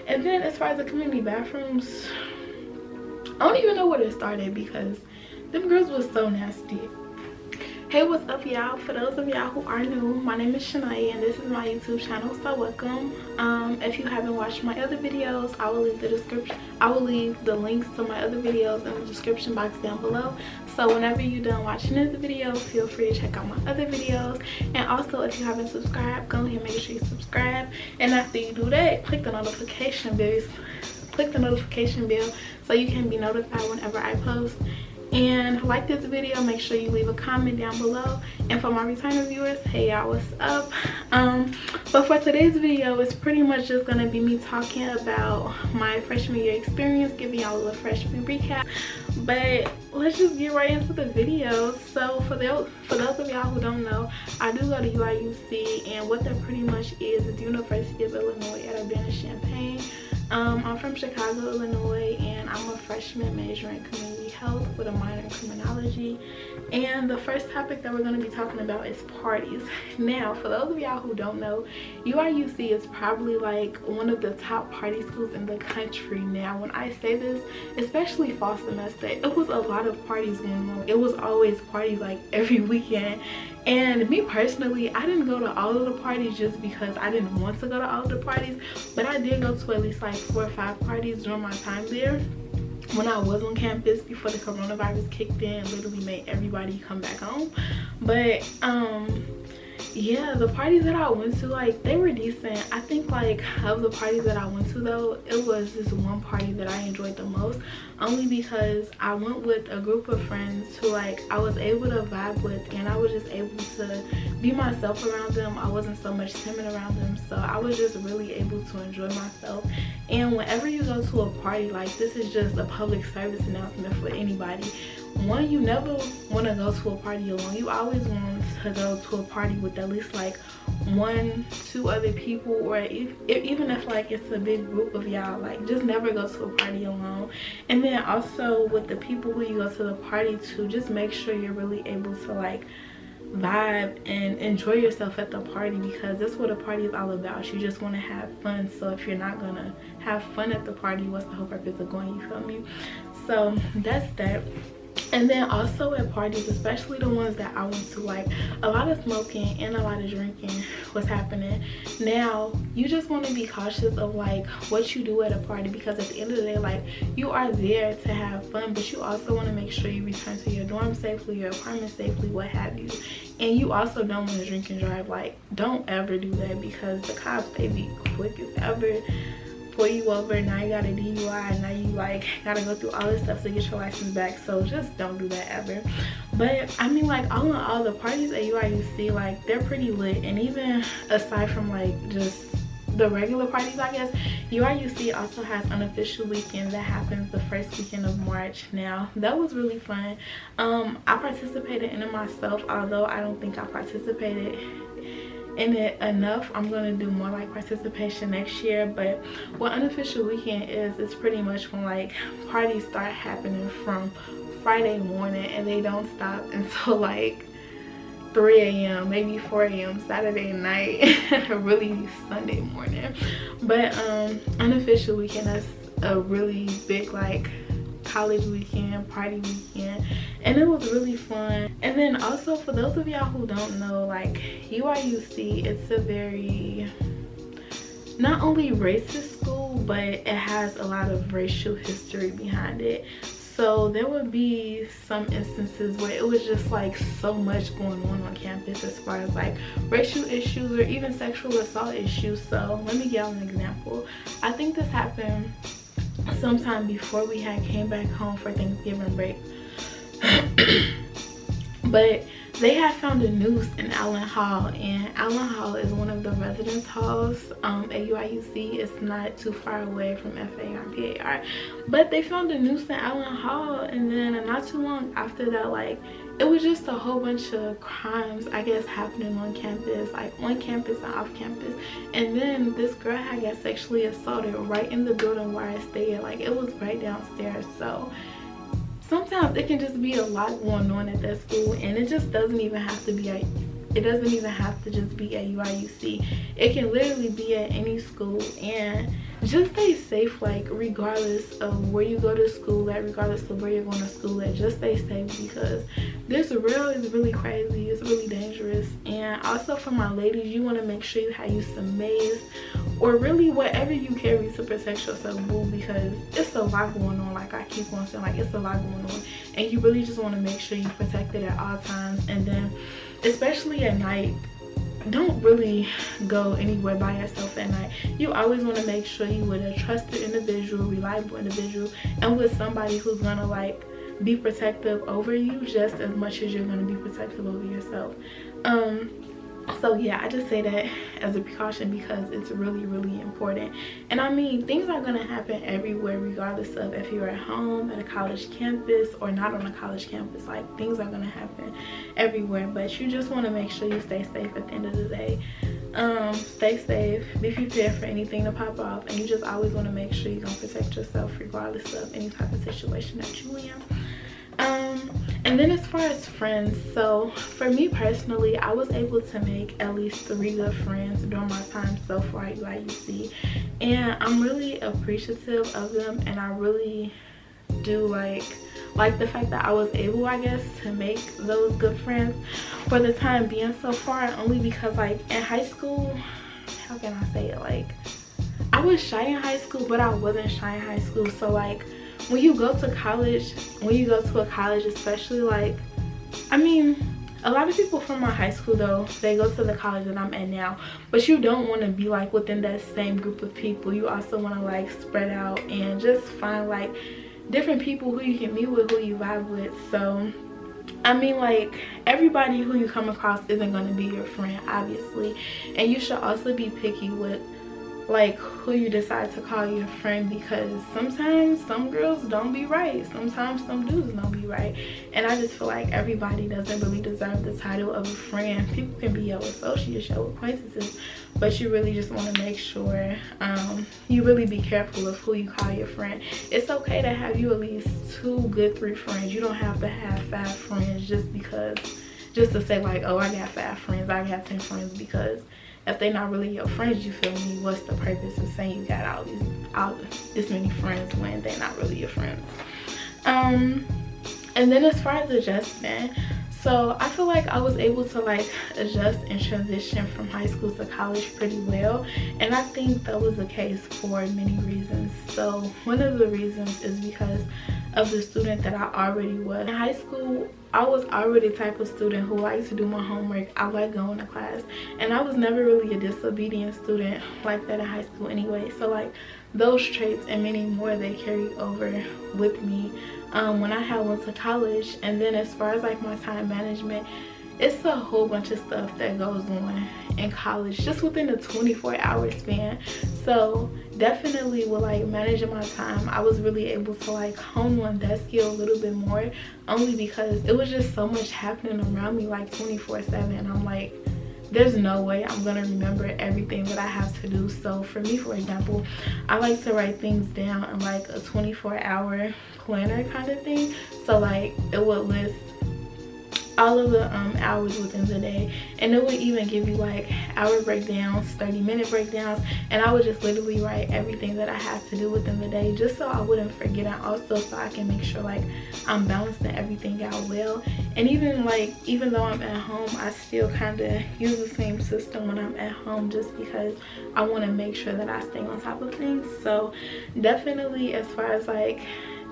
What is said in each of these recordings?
And then as far as the community bathrooms, I don't even know where to start at because them girls was so nasty. Hey, what's up y'all? For those of y'all who are new, my name is Shania and this is my YouTube channel, so welcome. If you haven't watched my other videos, I will leave the links to my other videos in the description box down below. So whenever you're done watching this video, feel free to check out my other videos. And also, if you haven't subscribed, go ahead and make sure you subscribe. And after you do that, click the notification bell so you can be notified whenever I post. And like this video, make sure you leave a comment down below. And for my returning viewers, hey y'all, what's up? But for today's video, it's pretty much just gonna be me talking about my freshman year experience, giving y'all a little freshman recap. But let's just get right into the video. So for those of y'all who don't know, I do go to uiuc, and what that pretty much is the University of Illinois at Urbana-Champaign. I'm from Chicago, Illinois, and I'm a freshman majoring in community health with a minor in criminology. And the first topic that we're going to be talking about is parties. Now, for those of y'all who don't know, UIUC is probably like one of the top party schools in the country. Now, when I say this, especially fall semester, it was a lot of parties going on. It was always parties like every weekend. And me personally, I didn't go to all of the parties just because I didn't want to go to all of the parties, but I did go to at least like 4 or 5 parties during my time there when I was on campus before the coronavirus kicked in and literally made everybody come back home. But yeah, the parties that I went to, like, they were decent. I think like of the parties that I went to though, it was this one party that I enjoyed the most, only because I went with a group of friends who like I was able to vibe with, and I was just able to be myself around them. I wasn't so much timid around them, so I was just really able to enjoy myself. And whenever you go to a party, like, this is just a public service announcement for anybody. One, you never want to go to a party alone. You always want to go to a party with at least like 1-2 other people, or even if like it's a big group of y'all, like, just never go to a party alone. And then also with the people who you go to the party to, just make sure you're really able to like vibe and enjoy yourself at the party, because that's what a party is all about. You just want to have fun. So if you're not gonna have fun at the party, what's the whole purpose of going? You feel me? So that's that. And then also at parties, especially the ones that I went to, like, a lot of smoking and a lot of drinking was happening. Now, you just want to be cautious of like what you do at a party, because at the end of the day, like, you are there to have fun, but you also want to make sure you return to your dorm safely, your apartment safely, what have you. And you also don't want to drink and drive. Like, don't ever do that, because the cops, they be quick as ever, pull you over. Now you got a DUI, now you like gotta go through all this stuff to get your license back. So just don't do that ever. But I mean, like, all in all, the parties at UIUC, like, they're pretty lit. And even aside from like just the regular parties, I guess, UIUC also has unofficial weekend that happens the first weekend of March. Now that was really fun. I participated in it myself, although I don't think I participated in it enough. I'm gonna do more like participation next year. But what unofficial weekend is, it's pretty much when like parties start happening from Friday morning and they don't stop until like 3 a.m. maybe 4 a.m. Saturday night, really Sunday morning. But unofficial weekend, that's a really big like college weekend, party weekend, and it was really fun. And then also, for those of y'all who don't know, like, UIUC, it's a very not only racist school, but it has a lot of racial history behind it. So there would be some instances where it was just like so much going on campus as far as like racial issues or even sexual assault issues. So let me give y'all an example. I think this happened sometime before we had came back home for Thanksgiving break. But they had found a noose in Allen Hall, and Allen Hall is one of the residence halls at UIUC. It's not too far away from FAR and PAR, but they found a noose in Allen Hall. And then not too long after that, like, it was just a whole bunch of crimes, I guess, happening on campus, like on campus and off campus. And then this girl had got sexually assaulted right in the building where I stayed. Like, it was right downstairs. So sometimes it can just be a lot going on at that school, and it just doesn't even have to be at, it doesn't even have to just be at UIUC. It can literally be at any school. And just stay safe, like regardless of where you go to school at, regardless of where you're going to school at. Just stay safe, because this world is really crazy, it's really dangerous. And also for my ladies, you want to make sure you have you some mace, or really whatever you carry to protect yourself, boo, because it's a lot going on. Like I keep on saying, like it's a lot going on, and you really just want to make sure you protect it at all times. And then especially at night, don't really go anywhere by yourself at night. You always want to make sure you with a trusted individual, reliable individual, and with somebody who's gonna like be protective over you just as much as you're gonna be protective over yourself. So yeah, I just say that as a precaution because it's really, really important. And I mean, things are gonna happen everywhere, regardless of if you're at home, at a college campus, or not on a college campus. Like things are gonna happen everywhere, but you just want to make sure you stay safe at the end of the day. Stay safe, be prepared for anything to pop off, and you just always want to make sure you're gonna protect yourself regardless of any type of situation that you in. And then as far as friends, so for me personally, I was able to make at least 3 good friends during my time so far at uiuc, and I'm really appreciative of them, and I really do like the fact that I was able, I guess, to make those good friends for the time being so far. Only because like in high school, how can I say it, like I was shy in high school, but I wasn't shy in high school. So like when you go to college, when you go to a college especially, like I mean, a lot of people from my high school though, they go to the college that I'm at now, but you don't want to be like within that same group of people. You also want to like spread out and just find like different people who you can meet with, who you vibe with. So I mean, like everybody who you come across isn't going to be your friend, obviously, and you should also be picky with like who you decide to call your friend, because sometimes some girls don't be right, sometimes some dudes don't be right, and I just feel like everybody doesn't really deserve the title of a friend. People can be your associates, your acquaintances, but you really just want to make sure you really be careful of who you call your friend. It's okay to have you at least 2 good 3 friends. You don't have to have 5 friends just to say like, oh, I got 5 friends, I got 10 friends, because if they're not really your friends, you feel me, what's the purpose of saying you got all this many friends when they're not really your friends? And then as far as adjustment, so I feel like I was able to like adjust and transition from high school to college pretty well, and I think that was the case for many reasons. So one of the reasons is because of the student that I already was. In high school, I was already the type of student who likes to do my homework. I like going to class, and I was never really a disobedient student like that in high school anyway. So like those traits and many more, they carried over with me when I went to college. And then as far as like my time management, it's a whole bunch of stuff that goes on in college just within a 24-hour span. So definitely with like managing my time, I was really able to like hone on that skill a little bit more, only because it was just so much happening around me like 24/7. I'm like, there's no way I'm gonna remember everything that I have to do. So for me, for example, I like to write things down in like a 24-hour planner kind of thing. So like it would list all of the hours within the day, and it would even give you like hour breakdowns, 30-minute breakdowns, and I would just literally write everything that I have to do within the day, just so I wouldn't forget, and also so I can make sure like I'm balancing everything out well. And even though I'm at home, I still kind of use the same system when I'm at home, just because I want to make sure that I stay on top of things. So definitely as far as like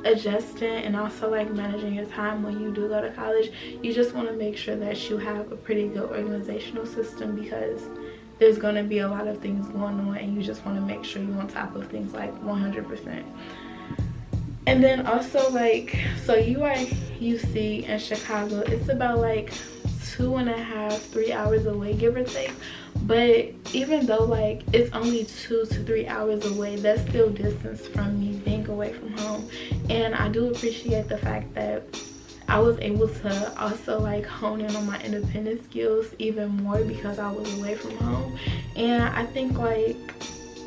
adjusting and also like managing your time when you do go to college, you just want to make sure that you have a pretty good organizational system, because there's going to be a lot of things going on, and you just want to make sure you're on top of things like 100%. And then also like, so uiuc in Chicago, it's about like 2.5-3 hours away, give or take. But even though like it's only 2 to 3 hours away, that's still distance from me being away from home. And I do appreciate the fact that I was able to also like hone in on my independent skills even more because I was away from home. And I think like,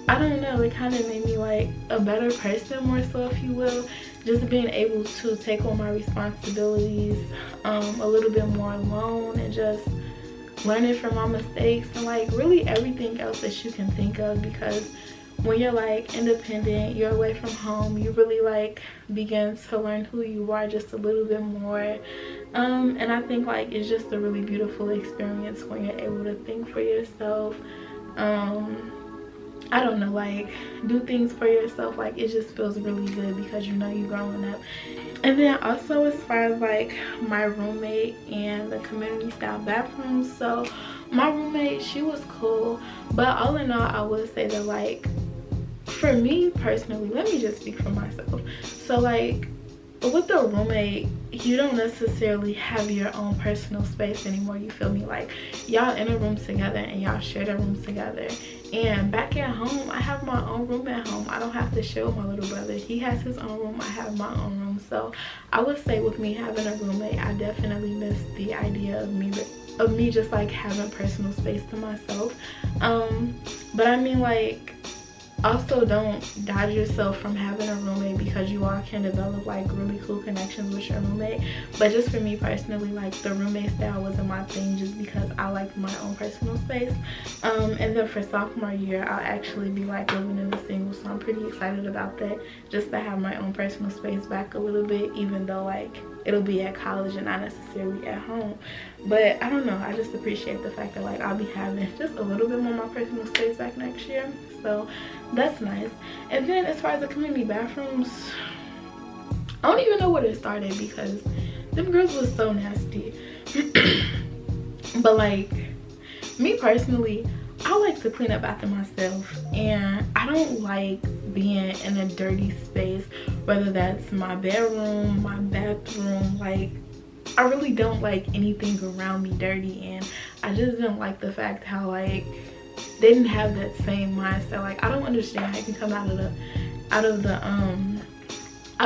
I don't know, it kind of made me like a better person, more so if you will, just being able to take on my responsibilities a little bit more alone, and just learning from my mistakes, and like really everything else that you can think of. Because when you're like independent, you're away from home, you really like begin to learn who you are just a little bit more. And I think like it's just a really beautiful experience when you're able to think for yourself. I don't know, like do things for yourself. Like it just feels really good because you know you're growing up. And then also as far as like my roommate and the community style bathrooms, so my roommate, she was cool, but all in all I would say that like for me personally, let me just speak for myself. So like with a roommate, you don't necessarily have your own personal space anymore, you feel me? Like y'all in a room together and y'all share the room together. And back at home, I have my own room at home. I don't have to share with my little brother. He has his own room, I have my own room. So I would say with me having a roommate, I definitely miss the idea of me just like having personal space to myself. But I mean, like, also don't dodge yourself from having a roommate because you all can develop like really cool connections with your roommate. But just for me personally, like the roommate style wasn't my thing just because I like my own personal space. And then for sophomore year, I'll actually be like living in the single, so I'm pretty excited about that, just to have my own personal space back a little bit, even though like it'll be at college and not necessarily at home. But I don't know, I just appreciate the fact that like I'll be having just a little bit more of my personal space back next year, so that's nice. And then as far as the community bathrooms, I don't even know where it started because them girls was so nasty. But like me personally, I like to clean up after myself, and I don't like being in a dirty space, whether that's my bedroom, my bathroom. Like I really don't like anything around me dirty, and I just didn't like the fact how like they didn't have that same mindset. Like I don't understand how you can come out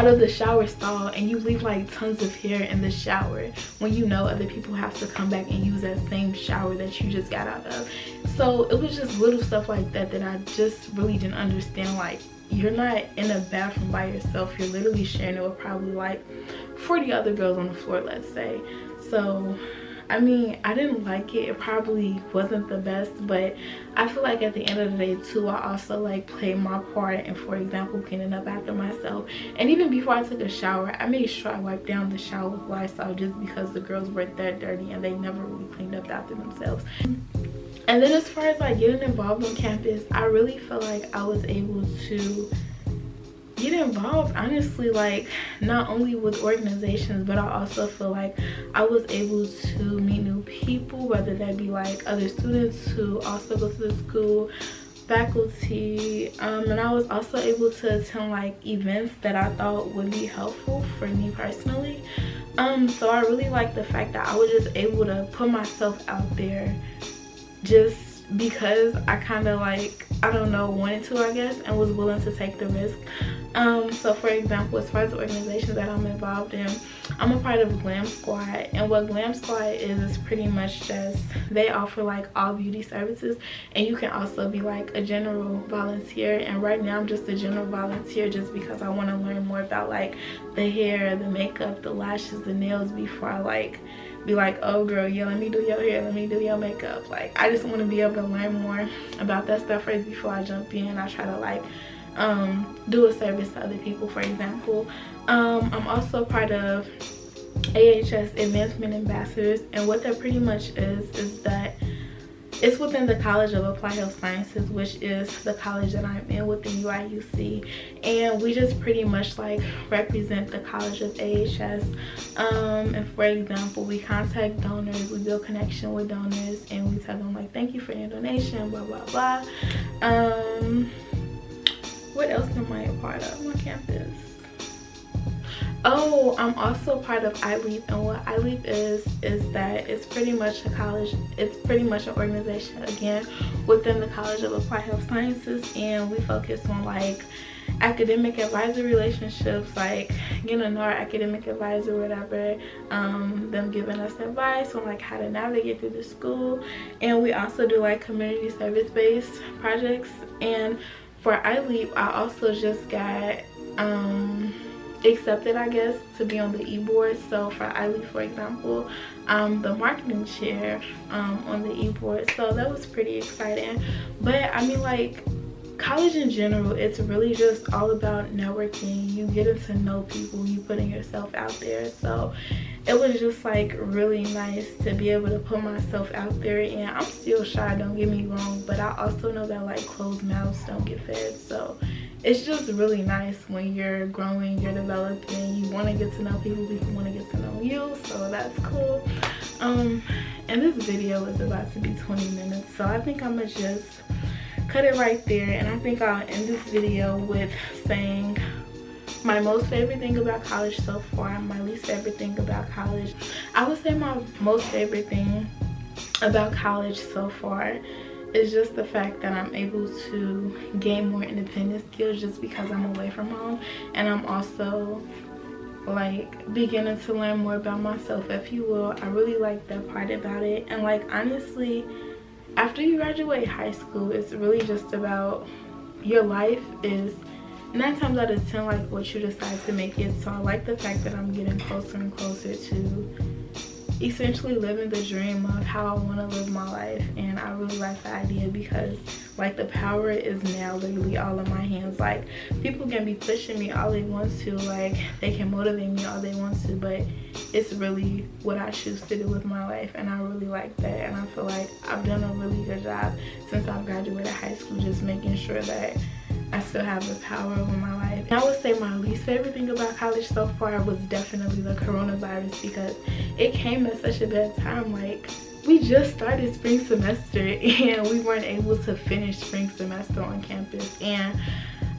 of the shower stall and you leave like tons of hair in the shower when you know other people have to come back and use that same shower that you just got out of. So it was just little stuff like that that I just really didn't understand. Like you're not in a bathroom by yourself, you're literally sharing it with probably like 40 other girls on the floor, let's say. So I mean, I didn't like it. It probably wasn't the best, but I feel like at the end of the day too, I also like played my part in, for example, cleaning up after myself. And even before I took a shower, I made sure I wiped down the shower with Lysol, just because the girls were that dirty and they never really cleaned up after themselves. And then as far as like getting involved on campus, I really feel like I was able to get involved, honestly, like not only with organizations, but I also feel like I was able to meet new people, whether that be like other students who also go to the school, faculty, and I was also able to attend like events that I thought would be helpful for me personally. So I really like the fact that I was just able to put myself out there just because I kind of like, I don't know, wanted to, I guess, and was willing to take the risk. So for example, as far as the organizations that I'm involved in, I'm a part of Glam Squad, and what Glam Squad is pretty much just, they offer like all beauty services, and you can also be like a general volunteer. And right now I'm just a general volunteer just because I want to learn more about like the hair, the makeup, the lashes, the nails before I like be like, oh girl, yeah, let me do your hair, let me do your makeup. Like I just want to be able to learn more about that stuff first before I jump in. I try to like do a service to other people, for example. I'm also part of AHS Advancement Ambassadors, and what that pretty much is that it's within the College of Applied Health Sciences, which is the college that I'm in with the uiuc, and we just pretty much like represent the College of AHS. And for example, we contact donors, we build connection with donors, and we tell them like, thank you for your donation, blah blah blah. What else am I a part of on campus? Oh, I'm also part of uiuc, and what uiuc is that it's pretty much a college, it's pretty much an organization again within the College of Applied Health Sciences, and we focus on like academic advisor relationships, like getting to know our academic advisor, whatever, them giving us advice on like how to navigate through the school. And we also do like community service based projects. And for uiuc, I also just got accepted, I guess, to be on the e-board. So for uiuc, for example, I'm the marketing chair on the e-board, so that was pretty exciting. But I mean, like, college in general, it's really just all about networking. You getting to know people, you putting yourself out there. So it was just like really nice to be able to put myself out there. And I'm still shy, don't get me wrong, but I also know that like closed mouths don't get fed. So it's just really nice when you're growing, you're developing, you want to get to know people, people want to get to know you. So that's cool. And this video is about to be 20 minutes, so I think I'm gonna just cut it right there. And I think I'll end this video with saying my most favorite thing about college so far, my least favorite thing about college. I would say my most favorite thing about college so far is just the fact that I'm able to gain more independent skills just because I'm away from home, and I'm also like beginning to learn more about myself, if you will. I really like that part about it. And like honestly, after you graduate high school, it's really just about your life is 9 times out of 10 like what you decide to make it. So I like the fact that I'm getting closer and closer to essentially living the dream of how I want to live my life. And I really like the idea because like the power is now literally all in my hands. Like people can be pushing me all they want to, like they can motivate me all they want to, but it's really what I choose to do with my life. And I really like that, and I feel like I've done a really good job since I've graduated high school, just making sure that I still have the power over my life. And I would say my least favorite thing about college so far was definitely the coronavirus, because it came at such a bad time. Like we just started spring semester and we weren't able to finish spring semester on campus. And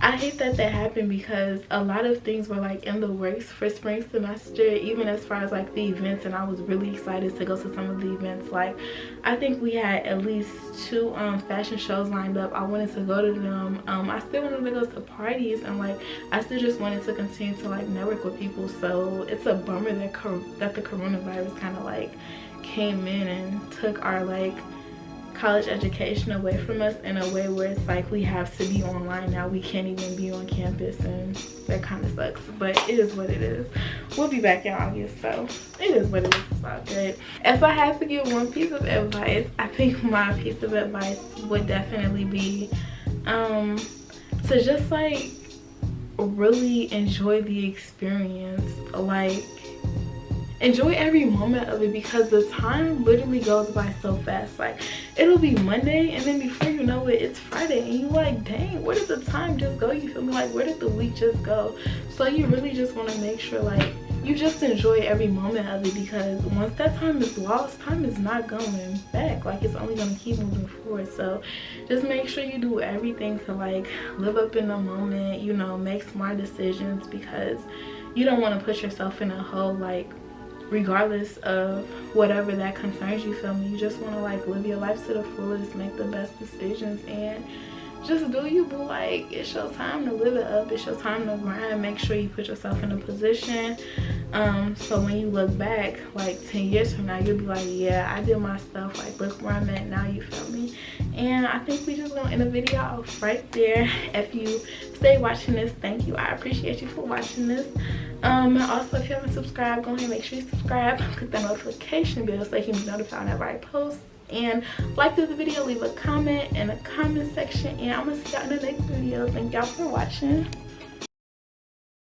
I hate that that happened because a lot of things were like in the works for spring semester, even as far as like the events, and I was really excited to go to some of the events. Like I think we had at least 2 fashion shows lined up. I wanted to go to them. I still wanted to go to parties, and like I still just wanted to continue to like network with people. So it's a bummer that the coronavirus kind of like came in and took our like college education away from us in a way where it's like we have to be online now. We can't even be on campus, and that kind of sucks, but it is what it is. We'll be back in August, so it is what it is. It's all good. If I had to give one piece of advice, I think my piece of advice would definitely be to just like really enjoy the experience. Like enjoy every moment of it, because the time literally goes by so fast. Like it'll be Monday and then before you know it, it's Friday, and you're like, dang, where did the time just go? You feel me? Like where did the week just go? So you really just want to make sure like you just enjoy every moment of it, because once that time is lost, time is not going back. Like it's only going to keep moving forward. So just make sure you do everything to like live up in the moment, you know, make smart decisions, because you don't want to put yourself in a hole, like regardless of whatever that concerns you, feel me? You just want to like live your life to the fullest, make the best decisions, and just do you, boo. Like it's your time to live it up, it's your time to grind. Make sure you put yourself in a position so when you look back like 10 years from now, you'll be like, yeah, I did my stuff, like look where I'm at now, you feel me? And I think we just gonna end the video off right there. If you stay watching this, thank you, I appreciate you for watching this. Also, if you haven't subscribed, go ahead and make sure you subscribe, click that notification bell so you can be notified whenever I post, and like this video, leave a comment in the comment section, and I'm gonna see y'all in the next video. Thank y'all for watching.